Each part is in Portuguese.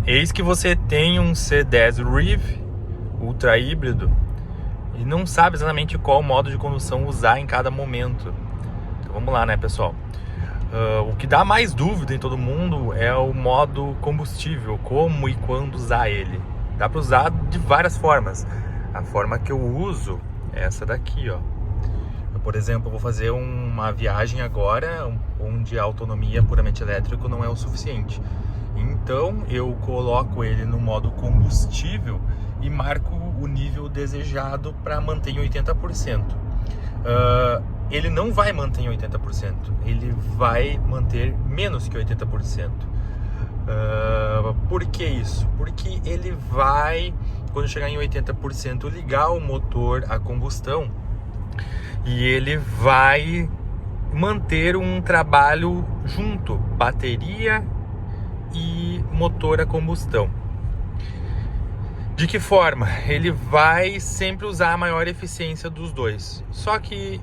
Eis que você tem um C10 Rev ultra híbrido e não sabe exatamente qual modo de condução usar em cada momento. Então vamos lá, né, pessoal? O que dá mais dúvida em todo mundo é o modo combustível, como e quando usar ele. Dá para usar de várias formas. A forma que eu uso é essa daqui, ó. Por exemplo, eu vou fazer uma viagem agora onde a autonomia puramente elétrico não é o suficiente. Então eu coloco ele no modo combustível e marco o nível desejado para manter em 80%. Ele não vai manter em 80%, ele vai manter menos que 80%. Por que isso? Porque ele vai, quando chegar em 80%, ligar o motor a combustão e ele vai manter um trabalho junto, bateria e motor a combustão. De que forma? Ele vai sempre usar a maior eficiência dos dois. Só que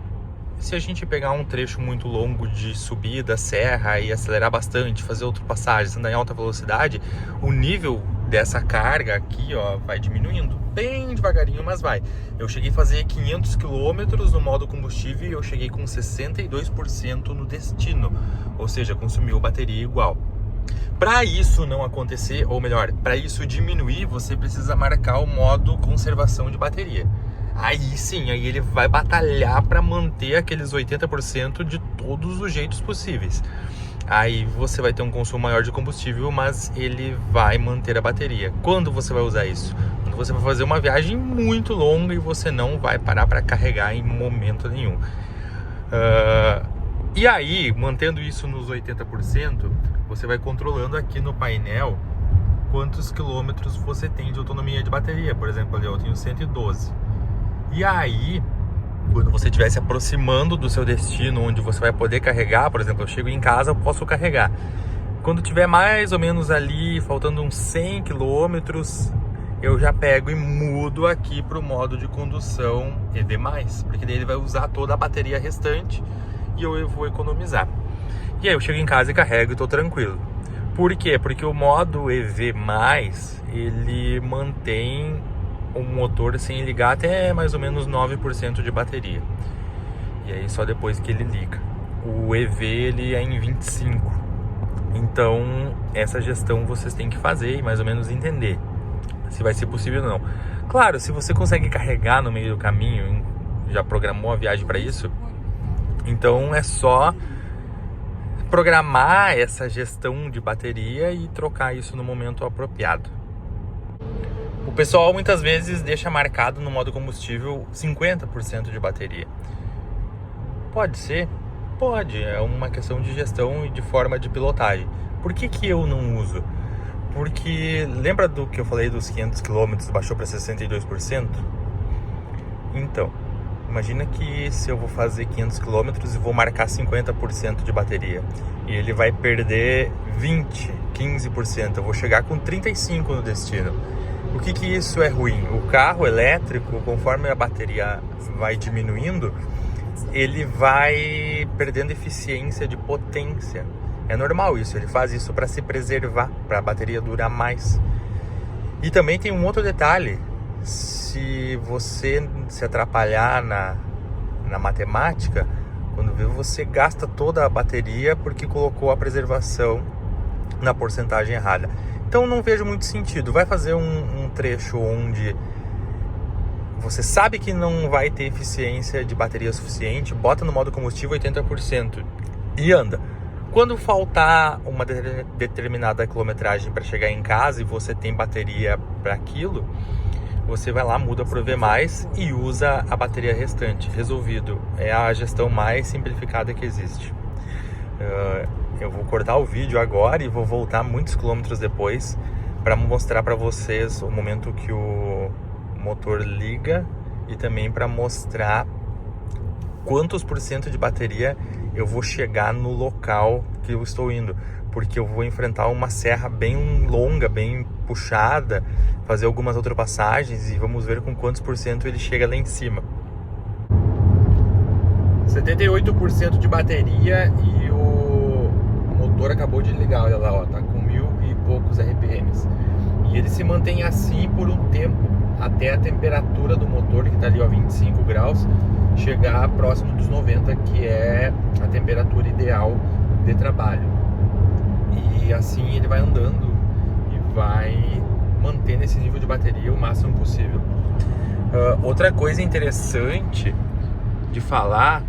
se a gente pegar um trecho muito longo de subida, serra e acelerar bastante, fazer ultrapassagens, andar em alta velocidade, o nível dessa carga aqui, ó, vai diminuindo. Bem devagarinho, mas vai. Eu cheguei a fazer 500 km no modo combustível e eu cheguei com 62% no destino. Ou seja, consumiu bateria igual. Para isso não acontecer, ou melhor, para isso diminuir, você precisa marcar o modo conservação de bateria. Aí sim, aí ele vai batalhar para manter aqueles 80% de todos os jeitos possíveis. Aí você vai ter um consumo maior de combustível, mas ele vai manter a bateria. Quando você vai usar isso? Quando você vai fazer uma viagem muito longa e você não vai parar para carregar em momento nenhum. E aí, mantendo isso nos 80%, você vai controlando aqui no painel quantos quilômetros você tem de autonomia de bateria. Por exemplo, ali eu tenho 112. E aí, quando você estiver se aproximando do seu destino, onde você vai poder carregar, por exemplo, eu chego em casa, eu posso carregar. Quando tiver mais ou menos ali, faltando uns 100 quilômetros, eu já pego e mudo aqui para o modo de condução EV+, porque daí ele vai usar toda a bateria restante e eu vou economizar. E aí eu chego em casa e carrego e estou tranquilo. Por quê? Porque o modo EV+, ele mantém o motor sem ligar até mais ou menos 9% de bateria. E aí só depois que ele liga. O EV ele é em 25. Então essa gestão vocês têm que fazer e mais ou menos entender se vai ser possível ou não. Claro, se você consegue carregar no meio do caminho, já programou a viagem para isso, então é só programar essa gestão de bateria e trocar isso no momento apropriado. O pessoal muitas vezes deixa marcado no modo combustível 50% de bateria. Pode ser? Pode, é uma questão de gestão e de forma de pilotagem. Por que eu não uso? Porque lembra do que eu falei dos 500 km baixou para 62%? Então, imagina que se eu vou fazer 500 km e vou marcar 50% de bateria e ele vai perder 20, 15%, eu vou chegar com 35% no destino. O que isso é ruim? O carro elétrico, conforme a bateria vai diminuindo, ele vai perdendo eficiência de potência. É normal isso, ele faz isso para se preservar, para a bateria durar mais. E também tem um outro detalhe, se você se atrapalhar na matemática, quando vê você gasta toda a bateria porque colocou a preservação na porcentagem errada. Então não vejo muito sentido. Vai fazer um trecho onde você sabe que não vai ter eficiência de bateria suficiente, bota no modo combustível 80% e anda. Quando faltar uma determinada quilometragem para chegar em casa e você tem bateria para aquilo, você vai lá, muda para o EV+, e usa a bateria restante. Resolvido. É a gestão mais simplificada que existe. Eu vou cortar o vídeo agora e vou voltar muitos quilômetros depois para mostrar para vocês o momento que o motor liga e também para mostrar quantos por cento de bateria eu vou chegar no local que eu estou indo, porque eu vou enfrentar uma serra bem longa, bem puxada, fazer algumas ultrapassagens e vamos ver com quantos por cento ele chega lá em cima. 78% de bateria e o motor acabou de ligar, olha lá, ó, tá com 1000 e poucos RPMs. ele se mantém assim por um tempo, até a temperatura do motor, que está ali, ó, 25 graus, chegar próximo dos 90, que é a temperatura ideal de trabalho. E assim ele vai andando e vai mantendo esse nível de bateria o máximo possível. Outra coisa interessante de falar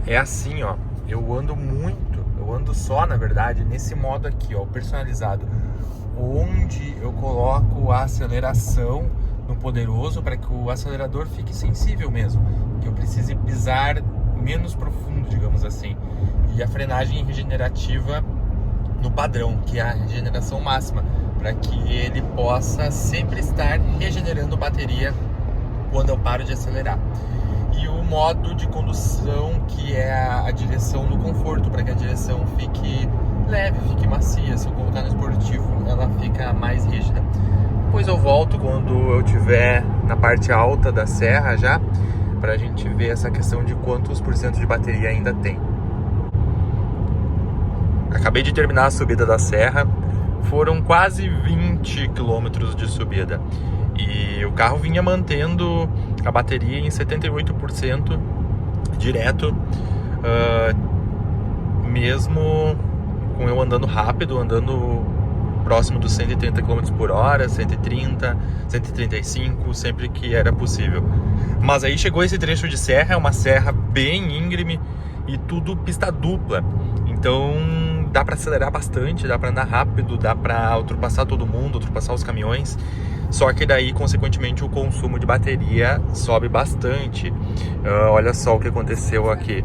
é assim, ó, eu ando só, na verdade, nesse modo aqui, ó, personalizado, onde eu coloco a aceleração no poderoso para que o acelerador fique sensível mesmo, que eu precise pisar menos profundo, digamos assim, e a frenagem regenerativa no padrão, que é a regeneração máxima, para que ele possa sempre estar regenerando bateria quando eu paro de acelerar. E o modo de condução, que é a direção no conforto, para que a direção fique leve, fique macia. Se eu colocar no esportivo, ela fica mais rígida. Depois eu volto quando eu estiver na parte alta da serra já, para a gente ver essa questão de quantos por cento de bateria ainda tem. Acabei de terminar a subida da serra, foram quase 20 quilômetros de subida. E o carro vinha mantendo a bateria em 78% direto, mesmo com eu andando rápido, andando próximo dos 130 km por hora, 130, 135, sempre que era possível. Mas aí chegou esse trecho de serra, é uma serra bem íngreme e tudo pista dupla. Então dá para acelerar bastante, dá para andar rápido, dá para ultrapassar todo mundo, ultrapassar os caminhões. Só que daí, consequentemente, o consumo de bateria sobe bastante. Olha só o que aconteceu aqui.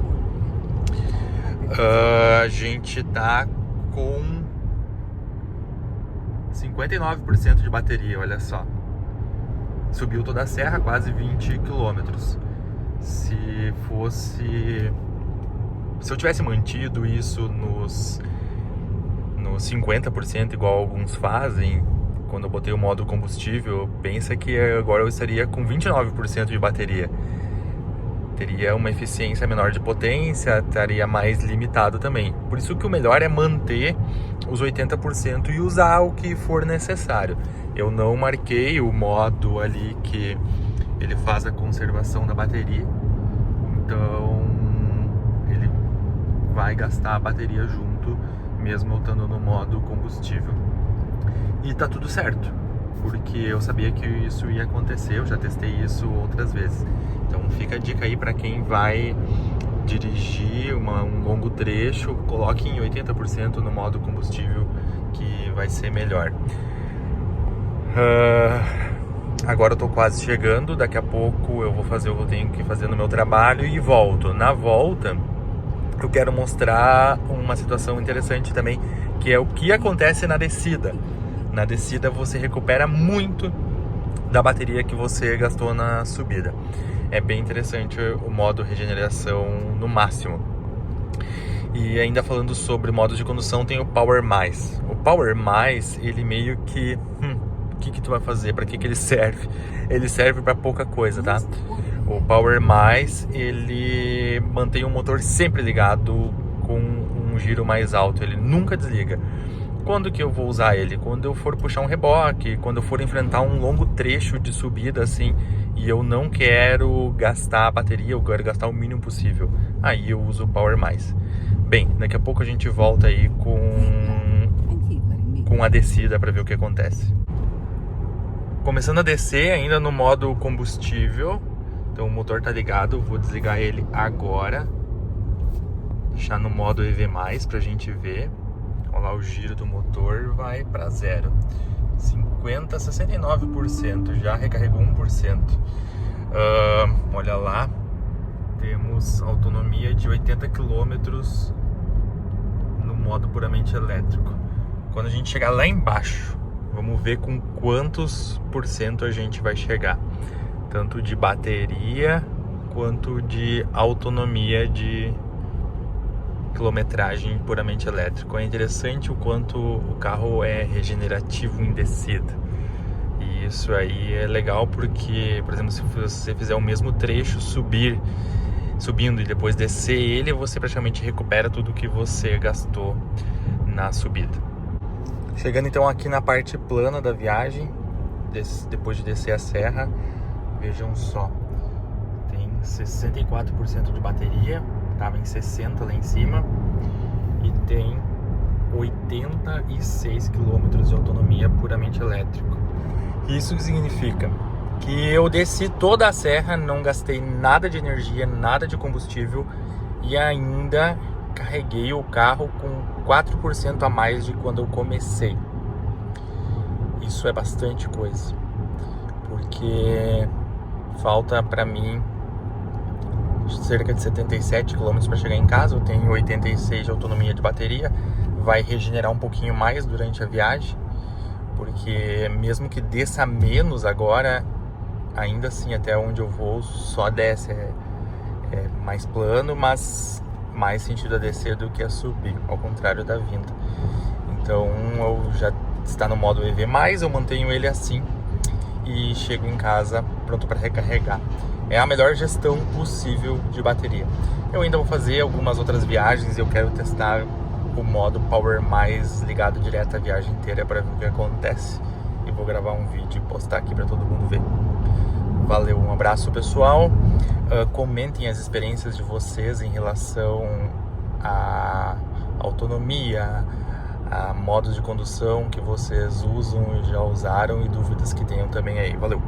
A gente tá com 59% de bateria, olha só. Subiu toda a serra, quase 20 quilômetros. Se eu tivesse mantido isso nos 50%, igual alguns fazem, quando eu botei o modo combustível, pensa que agora eu estaria com 29% de bateria. Teria uma eficiência menor de potência, estaria mais limitado também. Por isso que o melhor é manter os 80% e usar o que for necessário. Eu não marquei o modo ali que ele faz a conservação da bateria, então ele vai gastar a bateria junto, mesmo eu estando no modo combustível. E tá tudo certo, porque eu sabia que isso ia acontecer, eu já testei isso outras vezes. Então fica a dica aí para quem vai dirigir um longo trecho, coloque em 80% no modo combustível, que vai ser melhor. Agora eu tô quase chegando, daqui a pouco eu vou fazer o que eu tenho que fazer no meu trabalho e volto. Na volta eu quero mostrar uma situação interessante também, que é o que acontece na descida. Na descida você recupera muito da bateria que você gastou na subida. É bem interessante o modo regeneração no máximo. E ainda falando sobre modo de condução, tem o Power+. O Power+, ele meio que... o que tu vai fazer? Para que ele serve? Ele serve para pouca coisa, tá? O Power+, ele mantém o motor sempre ligado com um giro mais alto. Ele nunca desliga. Quando que eu vou usar ele? Quando eu for puxar um reboque, quando eu for enfrentar um longo trecho de subida assim, e eu não quero gastar a bateria, eu quero gastar o mínimo possível, aí eu uso o Power+. Bem, daqui a pouco a gente volta aí com a descida para ver o que acontece. Começando a descer ainda no modo combustível, então o motor tá ligado, vou desligar ele agora, deixar no modo EV+, pra gente ver. Olha lá, o giro do motor vai para 0. 69%, já recarregou 1%. Olha lá, temos autonomia de 80 km no modo puramente elétrico. Quando a gente chegar lá embaixo, vamos ver com quantos por cento a gente vai chegar. Tanto de bateria, quanto de autonomia de quilometragem puramente elétrico. É interessante o quanto o carro é regenerativo em descida. E isso aí é legal porque, por exemplo, se você fizer o mesmo trecho, subindo e depois descer ele, você praticamente recupera tudo que você gastou na subida. Chegando então aqui na parte plana da viagem, depois de descer a serra. Vejam só, tem 64% de bateria, estava em 60 lá em cima, e tem 86 km de autonomia puramente elétrico. Isso significa que eu desci toda a serra, não gastei nada de energia, nada de combustível, e ainda carreguei o carro com 4% a mais de quando eu comecei. Isso é bastante coisa, porque falta para mim cerca de 77 km para chegar em casa. Eu tenho 86 de autonomia de bateria, vai regenerar um pouquinho mais durante a viagem, porque mesmo que desça menos agora, ainda assim até onde eu vou só desce, é mais plano, mas mais sentido a descer do que a subir, ao contrário da vinda. Então eu já está no modo EV+, eu mantenho ele assim e chego em casa pronto para recarregar. É a melhor gestão possível de bateria. Eu ainda vou fazer algumas outras viagens e eu quero testar o modo Power+, ligado direto à viagem inteira para ver o que acontece. E vou gravar um vídeo e postar aqui para todo mundo ver. Valeu, um abraço pessoal. Comentem as experiências de vocês em relação à autonomia, a modos de condução que vocês usam e já usaram, e dúvidas que tenham também aí. Valeu!